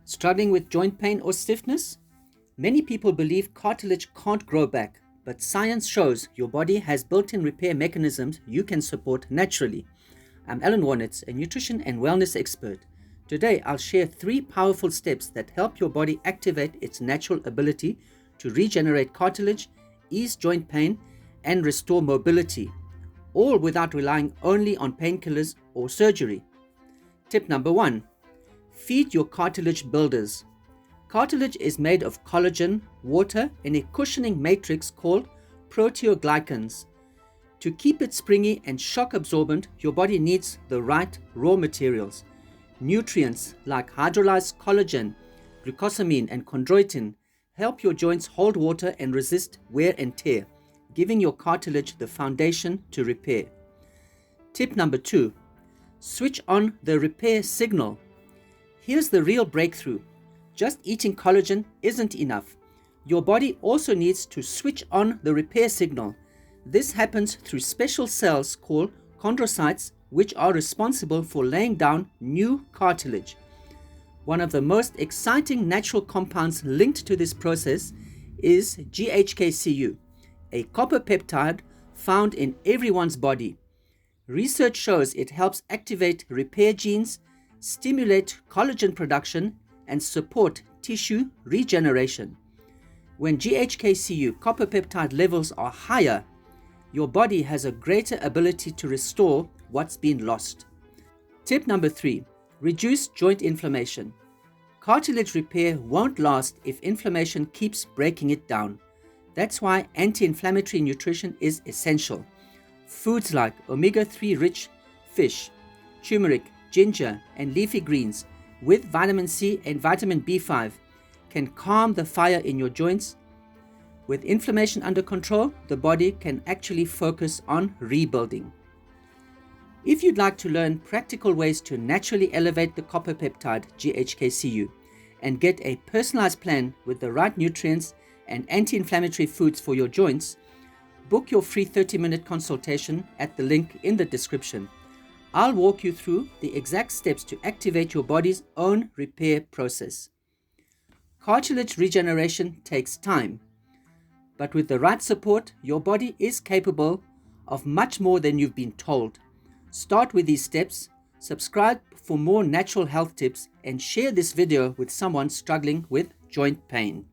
Struggling with joint pain or stiffness? Many people believe cartilage can't grow back, but science shows your body has built-in repair mechanisms you can support naturally. I'm Allan Wohrnitz, a nutrition and wellness expert. Today, I'll share 3 powerful steps that help your body activate its natural ability to regenerate cartilage, ease joint pain, and restore mobility, all without relying only on painkillers or surgery. Tip number 1. Feed your cartilage builders. Cartilage is made of collagen, water, and a cushioning matrix called proteoglycans. To keep it springy and shock absorbent, your body needs the right raw materials. Nutrients like hydrolyzed collagen, glucosamine, and chondroitin help your joints hold water and resist wear and tear, giving your cartilage the foundation to repair. Tip number 2. Switch on the repair signal. Here's the real breakthrough. Just eating collagen isn't enough. Your body also needs to switch on the repair signal. This happens through special cells called chondrocytes, which are responsible for laying down new cartilage. One of the most exciting natural compounds linked to this process is GHKCU, a copper peptide found in everyone's body. Research shows it helps activate repair genes, stimulate collagen production, and support tissue regeneration. When GHKCU copper peptide levels are higher, your body has a greater ability to restore what's been lost. Tip number 3. Reduce joint inflammation. Cartilage repair won't last if inflammation keeps breaking it down. That's why anti-inflammatory nutrition is essential. Foods like omega-3 rich fish, turmeric, ginger, and leafy greens with vitamin C and vitamin B5 can calm the fire in your joints. With inflammation under control, the body can actually focus on rebuilding. If you'd like to learn practical ways to naturally elevate the copper peptide GHKCU and get a personalized plan with the right nutrients and anti-inflammatory foods for your joints, book your free 30-minute consultation at the link in the description. I'll walk you through the exact steps to activate your body's own repair process. Cartilage regeneration takes time, but with the right support, your body is capable of much more than you've been told. Start with these steps, subscribe for more natural health tips, and share this video with someone struggling with joint pain.